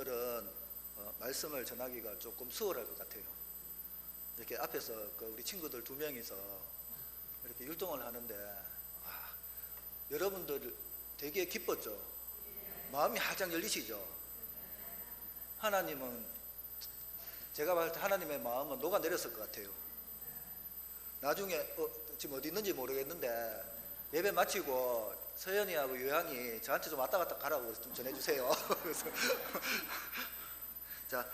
오늘은 말씀을 전하기가 조금 수월할 것 같아요. 이렇게 앞에서 우리 친구들 2명이서 이렇게 율동을 하는데 여러분들 되게 기뻤죠? 마음이 활짝 열리시죠? 하나님은, 제가 봤을 때 하나님의 마음은 녹아내렸을 것 같아요. 나중에 지금 어디 있는지 모르겠는데 예배 마치고 서연이하고 요한이 저한테 좀 왔다 갔다 가라고 좀 전해주세요. 자,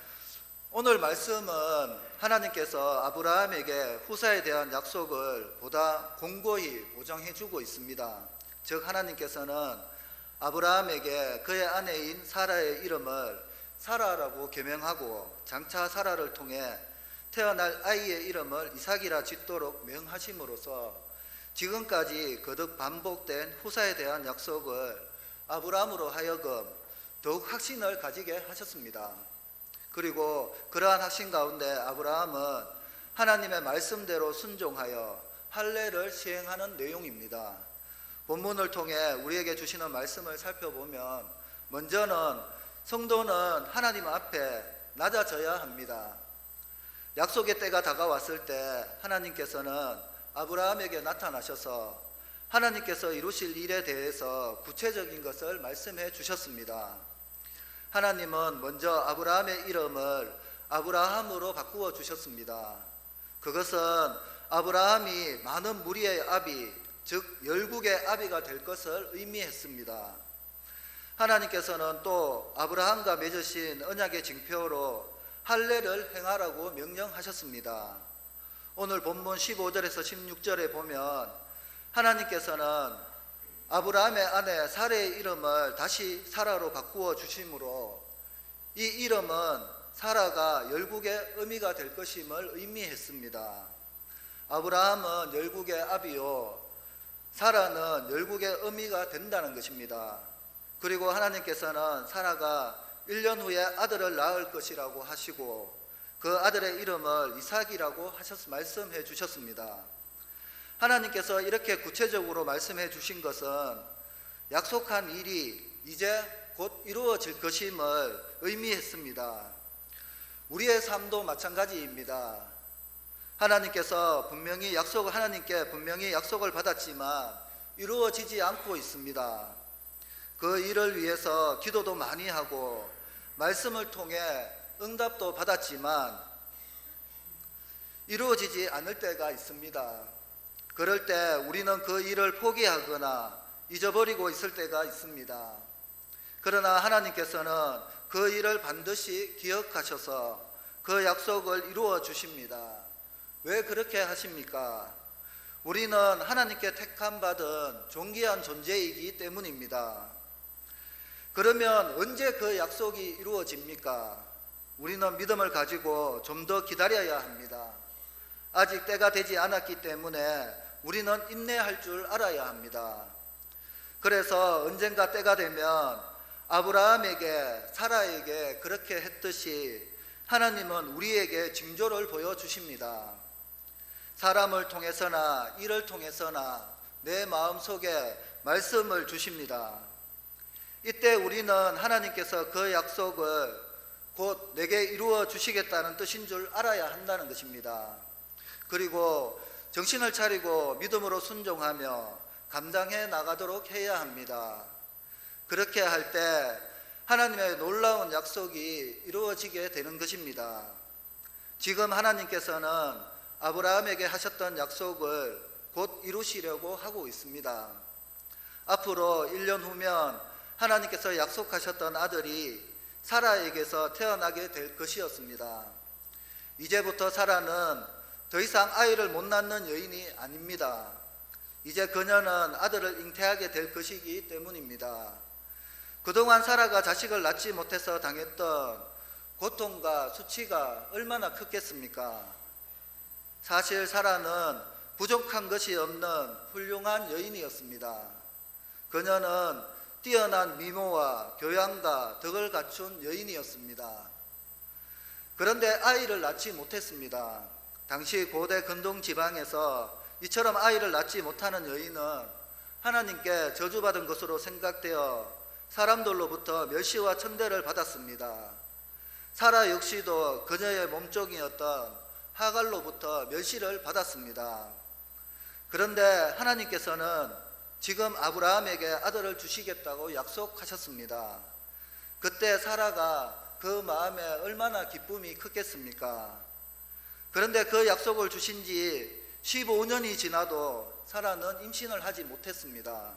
오늘 말씀은 하나님께서 아브라함에게 후사에 대한 약속을 보다 공고히 보장해주고 있습니다. 즉 하나님께서는 아브라함에게 그의 아내인 사라의 이름을 사라라고 계명하고 장차 사라를 통해 태어날 아이의 이름을 이삭이라 짓도록 명하심으로써 지금까지 거듭 반복된 후사에 대한 약속을 아브라함으로 하여금 더욱 확신을 가지게 하셨습니다. 그리고 그러한 확신 가운데 아브라함은 하나님의 말씀대로 순종하여 할례를 시행하는 내용입니다. 본문을 통해 우리에게 주시는 말씀을 살펴보면 먼저는 성도는 하나님 앞에 낮아져야 합니다. 약속의 때가 다가왔을 때 하나님께서는 아브라함에게 나타나셔서 하나님께서 이루실 일에 대해서 구체적인 것을 말씀해 주셨습니다. 하나님은 먼저 아브라함의 이름을 아브라함으로 바꾸어 주셨습니다. 그것은 아브라함이 많은 무리의 아비, 즉 열국의 아비가 될 것을 의미했습니다. 하나님께서는 또 아브라함과 맺으신 언약의 징표로 할례를 행하라고 명령하셨습니다. 오늘 본문 15절에서 16절에 보면 하나님께서는 아브라함의 아내 사라의 이름을 다시 사라로 바꾸어 주심으로 이 이름은 사라가 열국의 어미가 될 것임을 의미했습니다. 아브라함은 열국의 아비요, 사라는 열국의 어미가 된다는 것입니다. 그리고 하나님께서는 사라가 1년 후에 아들을 낳을 것이라고 하시고 그 아들의 이름을 이삭이라고 말씀해 주셨습니다. 하나님께서 이렇게 구체적으로 말씀해 주신 것은 약속한 일이 이제 곧 이루어질 것임을 의미했습니다. 우리의 삶도 마찬가지입니다. 하나님께 분명히 약속을 받았지만 이루어지지 않고 있습니다. 그 일을 위해서 기도도 많이 하고 말씀을 통해 응답도 받았지만 이루어지지 않을 때가 있습니다. 그럴 때 우리는 그 일을 포기하거나 잊어버리고 있을 때가 있습니다. 그러나 하나님께서는 그 일을 반드시 기억하셔서 그 약속을 이루어 주십니다. 왜 그렇게 하십니까? 우리는 하나님께 택함받은 존귀한 존재이기 때문입니다. 그러면 언제 그 약속이 이루어집니까? 우리는 믿음을 가지고 좀 더 기다려야 합니다. 아직 때가 되지 않았기 때문에 우리는 인내할 줄 알아야 합니다. 그래서 언젠가 때가 되면 아브라함에게 사라에게 그렇게 했듯이 하나님은 우리에게 징조를 보여주십니다. 사람을 통해서나 일을 통해서나 내 마음속에 말씀을 주십니다. 이때 우리는 하나님께서 그 약속을 곧 내게 이루어 주시겠다는 뜻인 줄 알아야 한다는 것입니다. 그리고 정신을 차리고 믿음으로 순종하며 감당해 나가도록 해야 합니다. 그렇게 할 때 하나님의 놀라운 약속이 이루어지게 되는 것입니다. 지금 하나님께서는 아브라함에게 하셨던 약속을 곧 이루시려고 하고 있습니다. 앞으로 1년 후면 하나님께서 약속하셨던 아들이 사라에게서 태어나게 될 것이었습니다. 이제부터 사라는 더 이상 아이를 못 낳는 여인이 아닙니다. 이제 그녀는 아들을 잉태하게 될 것이기 때문입니다. 그동안 사라가 자식을 낳지 못해서 당했던 고통과 수치가 얼마나 컸겠습니까? 사실 사라는 부족한 것이 없는 훌륭한 여인이었습니다. 그녀는 뛰어난 미모와 교양과 덕을 갖춘 여인이었습니다. 그런데 아이를 낳지 못했습니다. 당시 고대 근동 지방에서 이처럼 아이를 낳지 못하는 여인은 하나님께 저주받은 것으로 생각되어 사람들로부터 멸시와 천대를 받았습니다. 사라 역시도 그녀의 몸종이었던 하갈로부터 멸시를 받았습니다. 그런데 하나님께서는 지금 아브라함에게 아들을 주시겠다고 약속하셨습니다. 그때 사라가 그 마음에 얼마나 기쁨이 컸겠습니까? 그런데 그 약속을 주신 지 15년이 지나도 사라는 임신을 하지 못했습니다.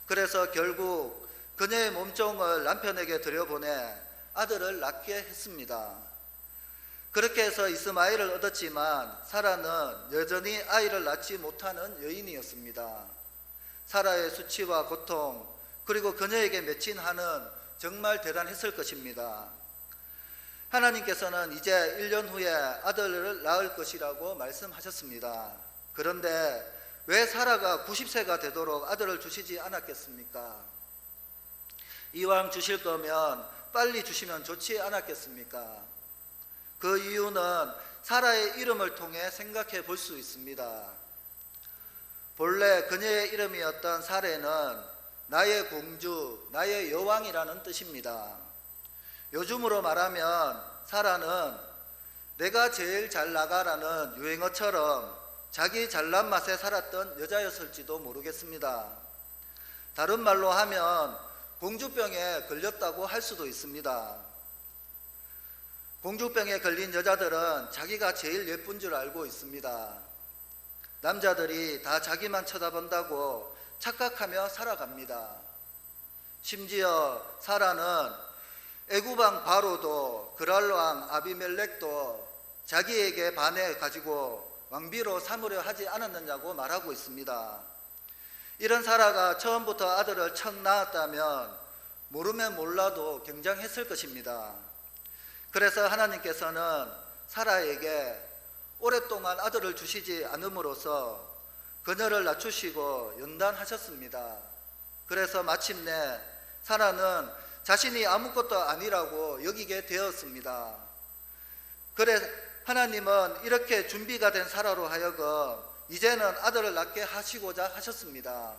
그래서 결국 그녀의 몸종을 남편에게 들여보내 아들을 낳게 했습니다. 그렇게 해서 이스마엘을 얻었지만 사라는 여전히 아이를 낳지 못하는 여인이었습니다. 사라의 수치와 고통, 그리고 그녀에게 맺힌 한은 정말 대단했을 것입니다. 하나님께서는 이제 1년 후에 아들을 낳을 것이라고 말씀하셨습니다. 그런데 왜 사라가 90세가 되도록 아들을 주시지 않았겠습니까? 이왕 주실 거면 빨리 주시면 좋지 않았겠습니까? 그 이유는 사라의 이름을 통해 생각해 볼 수 있습니다. 본래 그녀의 이름이었던 사레는 나의 공주, 나의 여왕이라는 뜻입니다. 요즘으로 말하면 사라는 내가 제일 잘 나가라는 유행어처럼 자기 잘난 맛에 살았던 여자였을지도 모르겠습니다. 다른 말로 하면 공주병에 걸렸다고 할 수도 있습니다. 공주병에 걸린 여자들은 자기가 제일 예쁜 줄 알고 있습니다. 남자들이 다 자기만 쳐다본다고 착각하며 살아갑니다. 심지어 사라는 애굽왕 바로도 그랄왕 아비멜렉도 자기에게 반해 가지고 왕비로 삼으려 하지 않았느냐고 말하고 있습니다. 이런 사라가 처음부터 아들을 첫 낳았다면 모르면 몰라도 굉장했을 것입니다. 그래서 하나님께서는 사라에게 오랫동안 아들을 주시지 않음으로써 그녀를 낮추시고 연단하셨습니다. 그래서 마침내 사라는 자신이 아무것도 아니라고 여기게 되었습니다. 그래 하나님은 이렇게 준비가 된 사라로 하여금 이제는 아들을 낳게 하시고자 하셨습니다.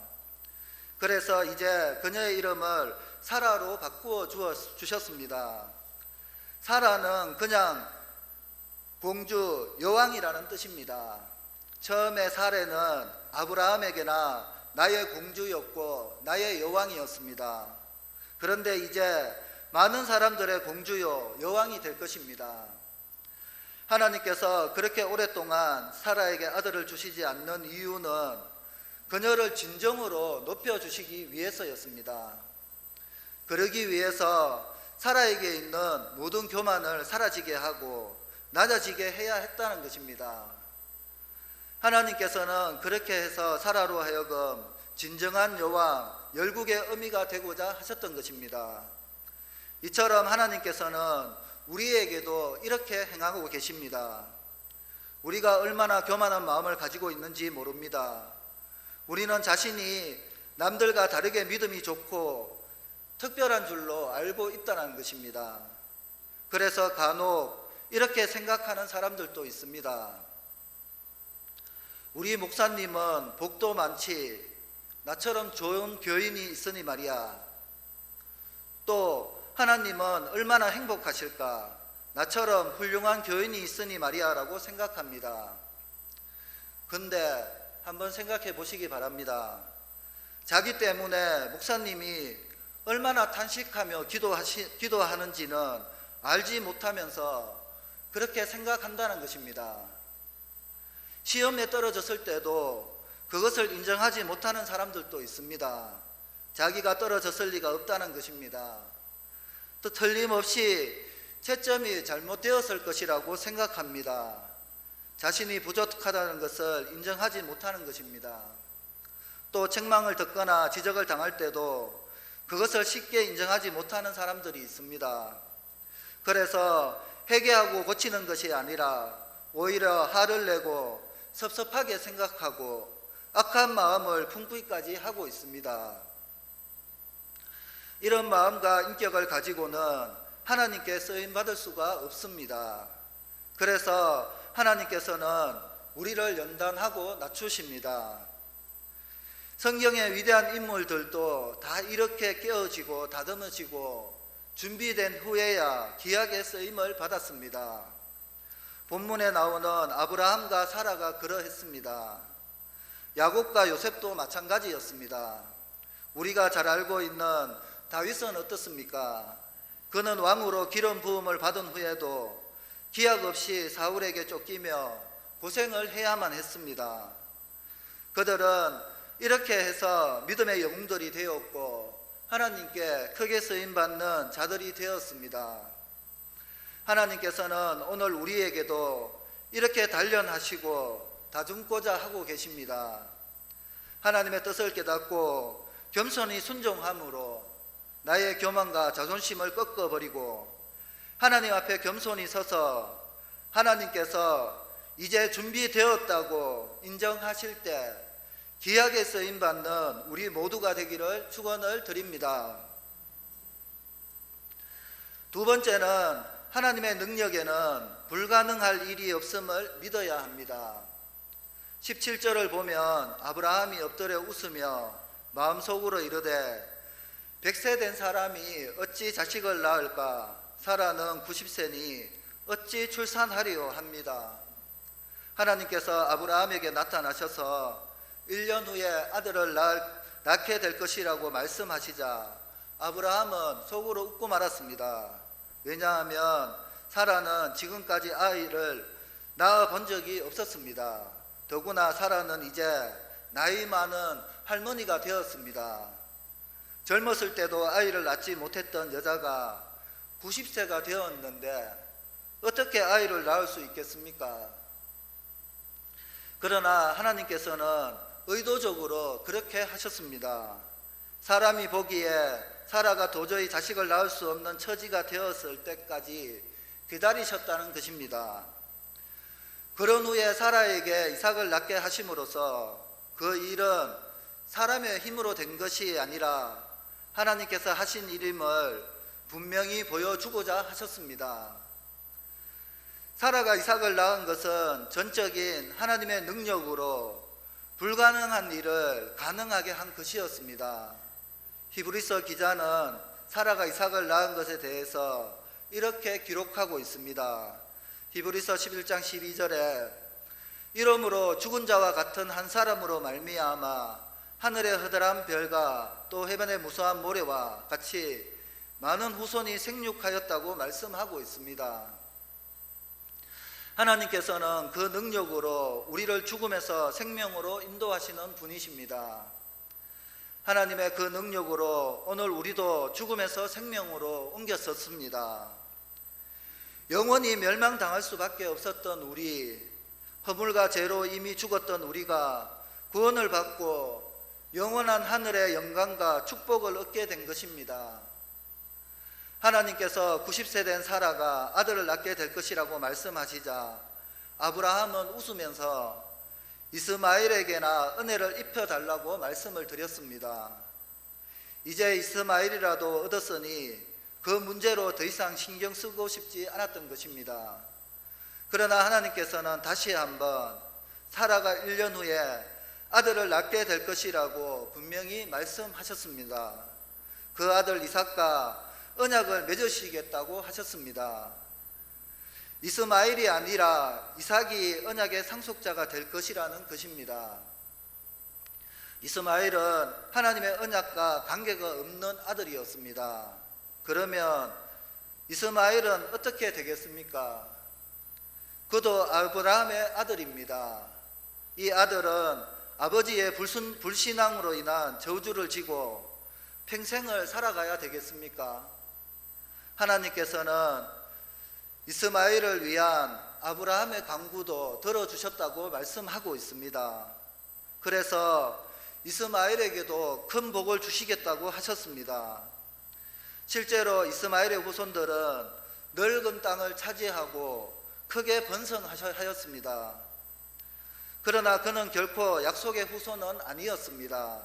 그래서 이제 그녀의 이름을 사라로 바꾸어 주셨습니다. 사라는 그냥 공주, 여왕이라는 뜻입니다. 처음에 사레는 아브라함에게나 나의 공주였고 나의 여왕이었습니다. 그런데 이제 많은 사람들의 공주요 여왕이 될 것입니다. 하나님께서 그렇게 오랫동안 사라에게 아들을 주시지 않는 이유는 그녀를 진정으로 높여주시기 위해서였습니다. 그러기 위해서 사라에게 있는 모든 교만을 사라지게 하고 낮아지게 해야 했다는 것입니다. 하나님께서는 그렇게 해서 사라로 하여금 진정한 여왕, 열국의 어미가 되고자 하셨던 것입니다. 이처럼 하나님께서는 우리에게도 이렇게 행하고 계십니다. 우리가 얼마나 교만한 마음을 가지고 있는지 모릅니다. 우리는 자신이 남들과 다르게 믿음이 좋고 특별한 줄로 알고 있다는 것입니다. 그래서 간혹 이렇게 생각하는 사람들도 있습니다. 우리 목사님은 복도 많지, 나처럼 좋은 교인이 있으니 말이야. 또 하나님은 얼마나 행복하실까, 나처럼 훌륭한 교인이 있으니 말이야 라고 생각합니다. 근데 한번 생각해 보시기 바랍니다. 자기 때문에 목사님이 얼마나 탄식하며 기도하는지는 알지 못하면서 그렇게 생각한다는 것입니다. 시험에 떨어졌을 때도 그것을 인정하지 못하는 사람들도 있습니다. 자기가 떨어졌을 리가 없다는 것입니다. 또 틀림없이 채점이 잘못되었을 것이라고 생각합니다. 자신이 부족하다는 것을 인정하지 못하는 것입니다. 또 책망을 듣거나 지적을 당할 때도 그것을 쉽게 인정하지 못하는 사람들이 있습니다. 그래서 회개하고 고치는 것이 아니라 오히려 화를 내고 섭섭하게 생각하고 악한 마음을 품기까지 하고 있습니다. 이런 마음과 인격을 가지고는 하나님께 쓰임받을 수가 없습니다. 그래서 하나님께서는 우리를 연단하고 낮추십니다. 성경의 위대한 인물들도 다 이렇게 깨어지고 다듬어지고 준비된 후에야 기약의 쓰임을 받았습니다. 본문에 나오는 아브라함과 사라가 그러했습니다. 야곱과 요셉도 마찬가지였습니다. 우리가 잘 알고 있는 다윗은 어떻습니까? 그는 왕으로 기름 부음을 받은 후에도 기약 없이 사울에게 쫓기며 고생을 해야만 했습니다. 그들은 이렇게 해서 믿음의 영웅들이 되었고 하나님께 크게 쓰임받는 자들이 되었습니다. 하나님께서는 오늘 우리에게도 이렇게 단련하시고 다듬고자 하고 계십니다. 하나님의 뜻을 깨닫고 겸손히 순종함으로 나의 교만과 자존심을 꺾어버리고 하나님 앞에 겸손히 서서 하나님께서 이제 준비되었다고 인정하실 때 기약에 쓰임받는 우리 모두가 되기를 축원을 드립니다. 두 번째는 하나님의 능력에는 불가능할 일이 없음을 믿어야 합니다. 17절을 보면 아브라함이 엎드려 웃으며 마음속으로 이르되 100세 된 사람이 어찌 자식을 낳을까? 사라는 90세니 어찌 출산하리요 합니다. 하나님께서 아브라함에게 나타나셔서 1년 후에 아들을 낳게 될 것이라고 말씀하시자 아브라함은 속으로 웃고 말았습니다. 왜냐하면 사라는 지금까지 아이를 낳아 본 적이 없었습니다. 더구나 사라는 이제 나이 많은 할머니가 되었습니다. 젊었을 때도 아이를 낳지 못했던 여자가 90세가 되었는데 어떻게 아이를 낳을 수 있겠습니까? 그러나 하나님께서는 의도적으로 그렇게 하셨습니다. 사람이 보기에 사라가 도저히 자식을 낳을 수 없는 처지가 되었을 때까지 기다리셨다는 것입니다. 그런 후에 사라에게 이삭을 낳게 하심으로써 그 일은 사람의 힘으로 된 것이 아니라 하나님께서 하신 일임을 분명히 보여주고자 하셨습니다. 사라가 이삭을 낳은 것은 전적인 하나님의 능력으로 불가능한 일을 가능하게 한 것이었습니다. 히브리서 기자는 사라가 이삭을 낳은 것에 대해서 이렇게 기록하고 있습니다. 히브리서 11장 12절에 이러므로 죽은 자와 같은 한 사람으로 말미암아 하늘의 허다란 별과 또 해변의 무수한 모래와 같이 많은 후손이 생육하였다고 말씀하고 있습니다. 하나님께서는 그 능력으로 우리를 죽음에서 생명으로 인도하시는 분이십니다. 하나님의 그 능력으로 오늘 우리도 죽음에서 생명으로 옮겼었습니다. 영원히 멸망당할 수밖에 없었던 우리, 허물과 죄로 이미 죽었던 우리가 구원을 받고 영원한 하늘의 영광과 축복을 얻게 된 것입니다. 하나님께서 90세 된 사라가 아들을 낳게 될 것이라고 말씀하시자 아브라함은 웃으면서 이스마엘에게나 은혜를 입혀달라고 말씀을 드렸습니다. 이제 이스마엘이라도 얻었으니 그 문제로 더 이상 신경 쓰고 싶지 않았던 것입니다. 그러나 하나님께서는 다시 한번 사라가 1년 후에 아들을 낳게 될 것이라고 분명히 말씀하셨습니다. 그 아들 이삭과 언약을 맺으시겠다고 하셨습니다. 이스마엘이 아니라 이삭이 언약의 상속자가 될 것이라는 것입니다. 이스마엘은 하나님의 언약과 관계가 없는 아들이었습니다. 그러면 이스마엘은 어떻게 되겠습니까? 그도 아브라함의 아들입니다. 이 아들은 아버지의 불신앙으로 인한 저주를 지고 평생을 살아가야 되겠습니까? 하나님께서는 이스마엘을 위한 아브라함의 간구도 들어주셨다고 말씀하고 있습니다. 그래서 이스마엘에게도 큰 복을 주시겠다고 하셨습니다. 실제로 이스마엘의 후손들은 넓은 땅을 차지하고 크게 번성하였습니다. 그러나 그는 결코 약속의 후손은 아니었습니다.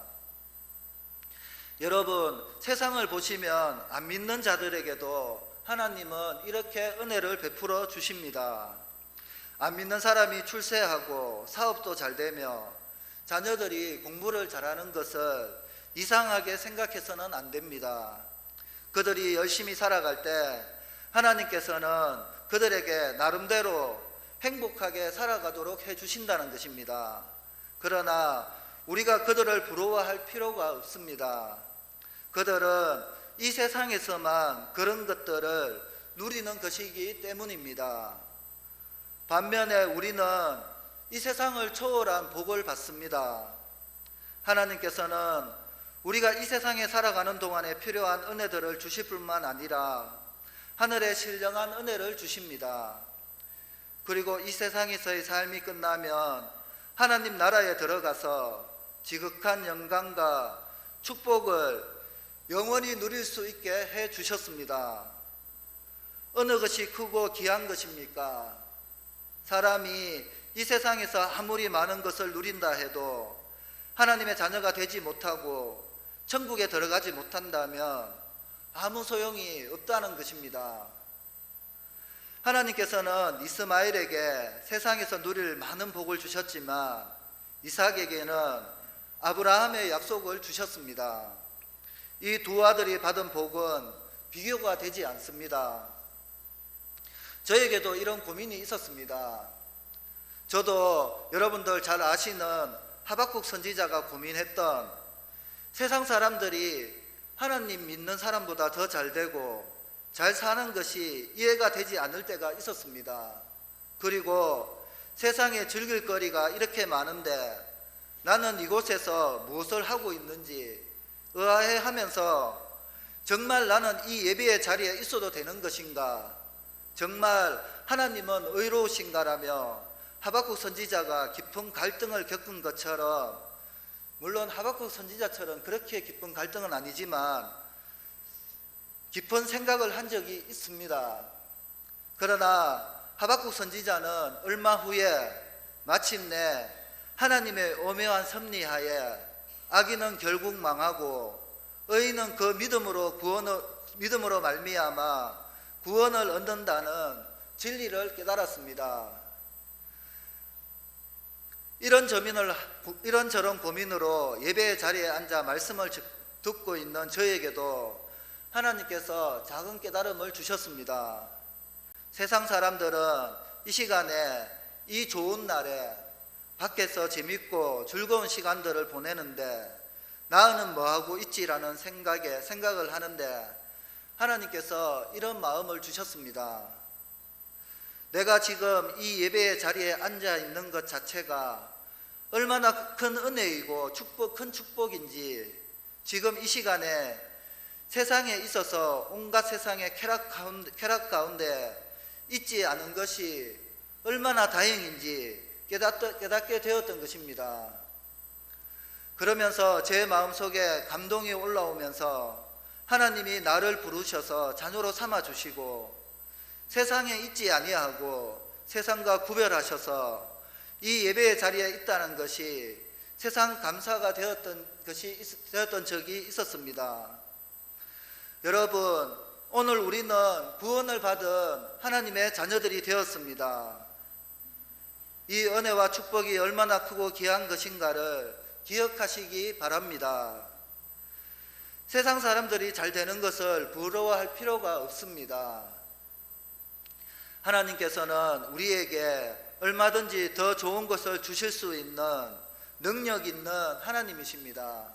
여러분, 세상을 보시면 안 믿는 자들에게도 하나님은 이렇게 은혜를 베풀어 주십니다. 안 믿는 사람이 출세하고 사업도 잘 되며 자녀들이 공부를 잘하는 것을 이상하게 생각해서는 안 됩니다. 그들이 열심히 살아갈 때 하나님께서는 그들에게 나름대로 행복하게 살아가도록 해주신다는 것입니다. 그러나 우리가 그들을 부러워할 필요가 없습니다. 그들은 이 세상에서만 그런 것들을 누리는 것이기 때문입니다. 반면에 우리는 이 세상을 초월한 복을 받습니다. 하나님께서는 우리가 이 세상에 살아가는 동안에 필요한 은혜들을 주실 뿐만 아니라 하늘의 신령한 은혜를 주십니다. 그리고 이 세상에서의 삶이 끝나면 하나님 나라에 들어가서 지극한 영광과 축복을 영원히 누릴 수 있게 해 주셨습니다. 어느 것이 크고 귀한 것입니까? 사람이 이 세상에서 아무리 많은 것을 누린다 해도 하나님의 자녀가 되지 못하고 천국에 들어가지 못한다면 아무 소용이 없다는 것입니다. 하나님께서는 이스마엘에게 세상에서 누릴 많은 복을 주셨지만 이삭에게는 아브라함의 약속을 주셨습니다. 이 두 아들이 받은 복은 비교가 되지 않습니다. 저에게도 이런 고민이 있었습니다. 저도 여러분들 잘 아시는 하박국 선지자가 고민했던 세상 사람들이 하나님 믿는 사람보다 더 잘 되고 잘 사는 것이 이해가 되지 않을 때가 있었습니다. 그리고 세상에 즐길 거리가 이렇게 많은데 나는 이곳에서 무엇을 하고 있는지 의아해하면서 정말 나는 이 예배의 자리에 있어도 되는 것인가? 정말 하나님은 의로우신가라며 하박국 선지자가 깊은 갈등을 겪은 것처럼, 물론 하박국 선지자처럼 그렇게 깊은 갈등은 아니지만 깊은 생각을 한 적이 있습니다. 그러나 하박국 선지자는 얼마 후에 마침내 하나님의 오묘한 섭리하에 악인은 결국 망하고 의인은 그 믿음으로 말미암아 구원을 얻는다는 진리를 깨달았습니다. 이런저런 고민으로 예배의 자리에 앉아 말씀을 듣고 있는 저에게도 하나님께서 작은 깨달음을 주셨습니다. 세상 사람들은 이 시간에, 이 좋은 날에 밖에서 재밌고 즐거운 시간들을 보내는데 나는 뭐하고 있지라는 생각을 하는데 하나님께서 이런 마음을 주셨습니다. 내가 지금 이 예배의 자리에 앉아 있는 것 자체가 얼마나 큰 은혜이고 큰 축복인지, 지금 이 시간에 세상에 있어서 온갖 세상의 쾌락 가운데 있지 않은 것이 얼마나 다행인지 깨닫게 되었던 것입니다. 그러면서 제 마음속에 감동이 올라오면서 하나님이 나를 부르셔서 자녀로 삼아주시고 세상에 있지 아니하고 세상과 구별하셔서 이 예배의 자리에 있다는 것이 세상 감사가 되었던 적이 있었습니다. 여러분, 오늘 우리는 구원을 받은 하나님의 자녀들이 되었습니다. 이 은혜와 축복이 얼마나 크고 귀한 것인가를 기억하시기 바랍니다. 세상 사람들이 잘 되는 것을 부러워할 필요가 없습니다. 하나님께서는 우리에게 얼마든지 더 좋은 것을 주실 수 있는 능력 있는 하나님이십니다.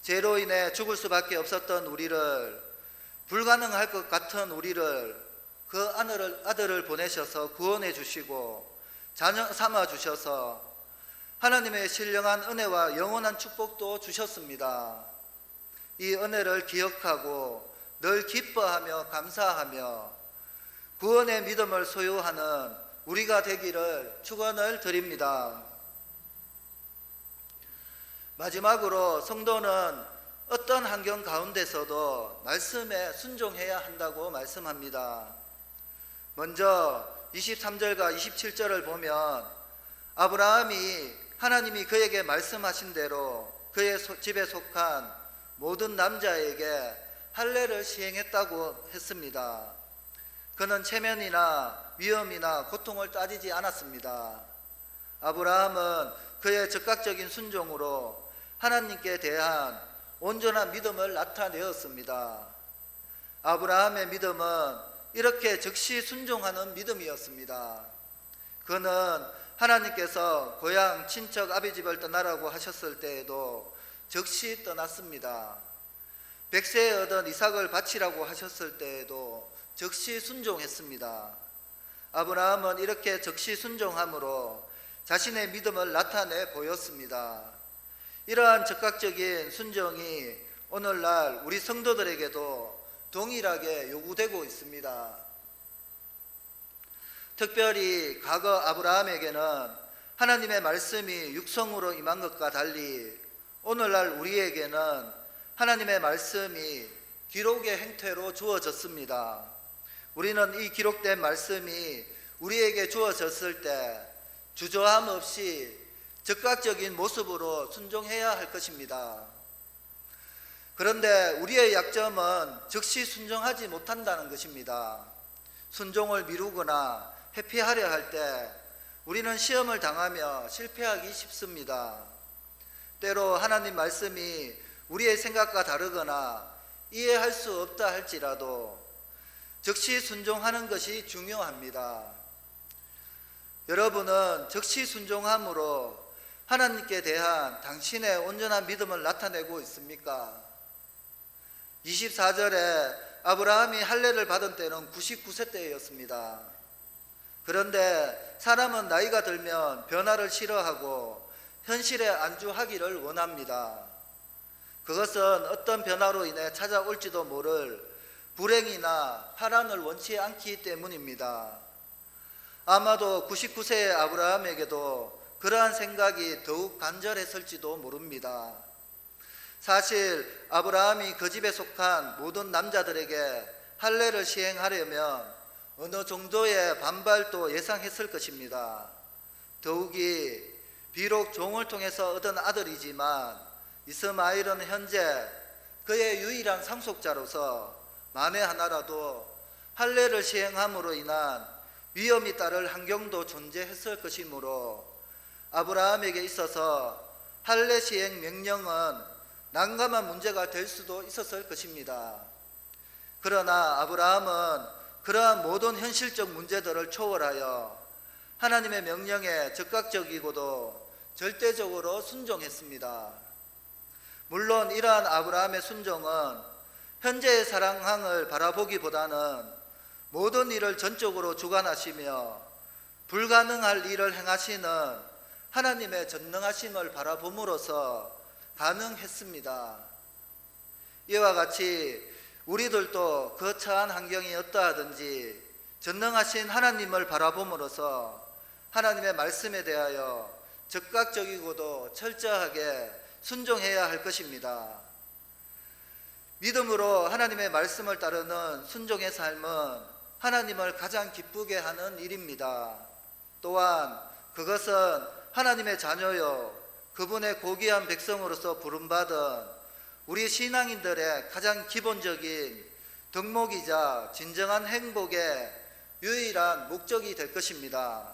죄로 인해 죽을 수밖에 없었던 우리를, 불가능할 것 같은 우리를, 그 아들을 보내셔서 구원해 주시고 자녀 삼아 주셔서 하나님의 신령한 은혜와 영원한 축복도 주셨습니다. 이 은혜를 기억하고 늘 기뻐하며 감사하며 구원의 믿음을 소유하는 우리가 되기를 축원을 드립니다. 마지막으로 성도는 어떤 환경 가운데서도 말씀에 순종해야 한다고 말씀합니다. 먼저 23절과 27절을 보면 아브라함이 하나님이 그에게 말씀하신 대로 그의 집에 속한 모든 남자에게 할례를 시행했다고 했습니다. 그는 체면이나 위험이나 고통을 따지지 않았습니다. 아브라함은 그의 적극적인 순종으로 하나님께 대한 온전한 믿음을 나타내었습니다. 아브라함의 믿음은 이렇게 즉시 순종하는 믿음이었습니다. 그는 하나님께서 고향 친척 아비 집을 떠나라고 하셨을 때에도 즉시 떠났습니다. 백세에 얻은 이삭을 바치라고 하셨을 때에도 즉시 순종했습니다. 아브라함은 이렇게 즉시 순종함으로 자신의 믿음을 나타내 보였습니다. 이러한 즉각적인 순종이 오늘날 우리 성도들에게도 동일하게 요구되고 있습니다. 특별히 과거 아브라함에게는 하나님의 말씀이 육성으로 임한 것과 달리 오늘날 우리에게는 하나님의 말씀이 기록의 형태로 주어졌습니다. 우리는 이 기록된 말씀이 우리에게 주어졌을 때 주저함 없이 즉각적인 모습으로 순종해야 할 것입니다. 그런데 우리의 약점은 즉시 순종하지 못한다는 것입니다. 순종을 미루거나 회피하려 할 때 우리는 시험을 당하며 실패하기 쉽습니다. 때로 하나님 말씀이 우리의 생각과 다르거나 이해할 수 없다 할지라도 즉시 순종하는 것이 중요합니다. 여러분은 즉시 순종함으로 하나님께 대한 당신의 온전한 믿음을 나타내고 있습니까? 24절에 아브라함이 할례를 받은 때는 99세 때였습니다. 그런데 사람은 나이가 들면 변화를 싫어하고 현실에 안주하기를 원합니다. 그것은 어떤 변화로 인해 찾아올지도 모를 불행이나 파란을 원치 않기 때문입니다. 아마도 99세의 아브라함에게도 그러한 생각이 더욱 간절했을지도 모릅니다. 사실 아브라함이 그 집에 속한 모든 남자들에게 할례를 시행하려면 어느 정도의 반발도 예상했을 것입니다. 더욱이 비록 종을 통해서 얻은 아들이지만 이스마엘은 현재 그의 유일한 상속자로서 만에 하나라도 할례를 시행함으로 인한 위험이 따를 환경도 존재했을 것이므로 아브라함에게 있어서 할례 시행 명령은 난감한 문제가 될 수도 있었을 것입니다. 그러나 아브라함은 그러한 모든 현실적 문제들을 초월하여 하나님의 명령에 즉각적이고도 절대적으로 순종했습니다. 물론 이러한 아브라함의 순종은 현재의 상황을 바라보기보다는 모든 일을 전적으로 주관하시며 불가능할 일을 행하시는 하나님의 전능하심을 바라봄으로써 가능했습니다. 이와 같이 우리들도 거처한 환경이 어떠하든지 전능하신 하나님을 바라봄으로써 하나님의 말씀에 대하여 즉각적이고도 철저하게 순종해야 할 것입니다. 믿음으로 하나님의 말씀을 따르는 순종의 삶은 하나님을 가장 기쁘게 하는 일입니다. 또한 그것은 하나님의 자녀요 그분의 고귀한 백성으로서 부름받은 우리 신앙인들의 가장 기본적인 덕목이자 진정한 행복의 유일한 목적이 될 것입니다.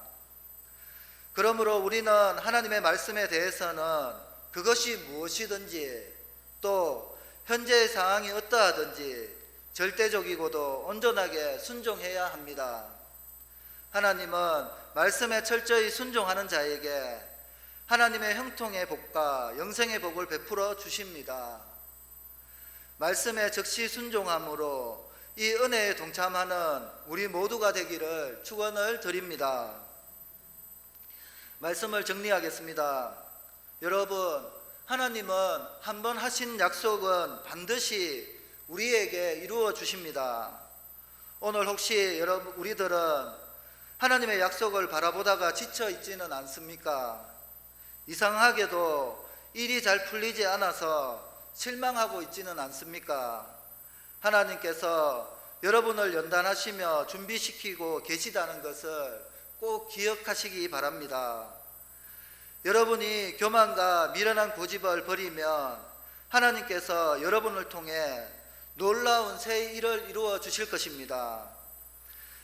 그러므로 우리는 하나님의 말씀에 대해서는 그것이 무엇이든지 또 현재의 상황이 어떠하든지 절대적이고도 온전하게 순종해야 합니다. 하나님은 말씀에 철저히 순종하는 자에게 하나님의 형통의 복과 영생의 복을 베풀어 주십니다. 말씀에 즉시 순종함으로 이 은혜에 동참하는 우리 모두가 되기를 축원을 드립니다. 말씀을 정리하겠습니다. 여러분, 하나님은 한 번 하신 약속은 반드시 우리에게 이루어 주십니다. 오늘 혹시 우리들은 하나님의 약속을 바라보다가 지쳐 있지는 않습니까? 이상하게도 일이 잘 풀리지 않아서 실망하고 있지는 않습니까? 하나님께서 여러분을 연단하시며 준비시키고 계시다는 것을 꼭 기억하시기 바랍니다. 여러분이 교만과 미련한 고집을 버리면 하나님께서 여러분을 통해 놀라운 새 일을 이루어 주실 것입니다.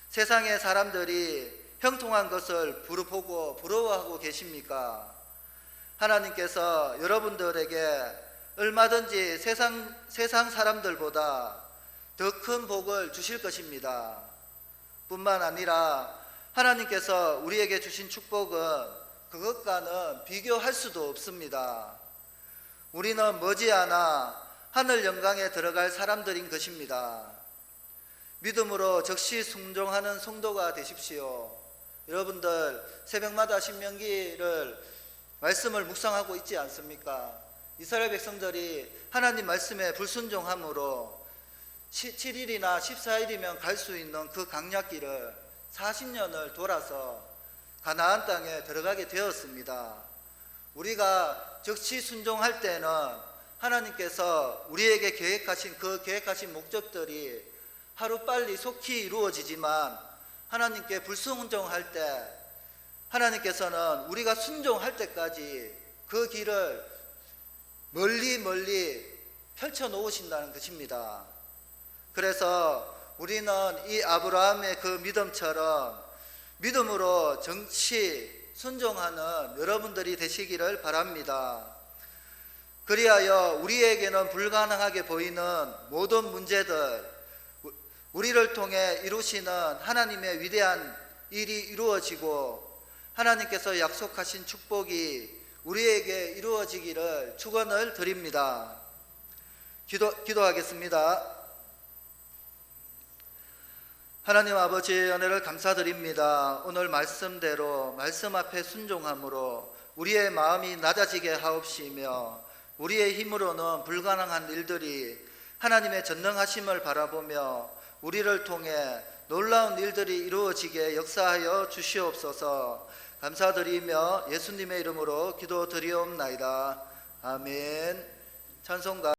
세상의 사람들이 형통한 것을 보고 부러워하고 계십니까? 하나님께서 여러분들에게 얼마든지 세상 사람들보다 더 큰 복을 주실 것입니다. 뿐만 아니라 하나님께서 우리에게 주신 축복은 그것과는 비교할 수도 없습니다. 우리는 머지않아 하늘 영광에 들어갈 사람들인 것입니다. 믿음으로 적시 순종하는 성도가 되십시오. 여러분들 새벽마다 신명기를 말씀을 묵상하고 있지 않습니까? 이스라엘 백성들이 하나님 말씀에 불순종함으로 7일이나 14일이면 갈 수 있는 그 강약길을 40년을 돌아서 가나안 땅에 들어가게 되었습니다. 우리가 적시 순종할 때는 하나님께서 우리에게 계획하신 그 계획하신 목적들이 하루빨리 속히 이루어지지만, 하나님께 불순종할 때 하나님께서는 우리가 순종할 때까지 그 길을 멀리 펼쳐 놓으신다는 것입니다. 그래서 우리는 이 아브라함의 그 믿음처럼 믿음으로 정치 순종하는 여러분들이 되시기를 바랍니다. 그리하여 우리에게는 불가능하게 보이는 모든 문제들, 우리를 통해 이루시는 하나님의 위대한 일이 이루어지고 하나님께서 약속하신 축복이 우리에게 이루어지기를 축원을 드립니다. 기도하겠습니다. 하나님 아버지의 은혜를 감사드립니다. 오늘 말씀대로 말씀 앞에 순종함으로 우리의 마음이 낮아지게 하옵시며, 우리의 힘으로는 불가능한 일들이 하나님의 전능하심을 바라보며 우리를 통해 놀라운 일들이 이루어지게 역사하여 주시옵소서. 감사드리며 예수님의 이름으로 기도드리옵나이다. 아멘. 찬송가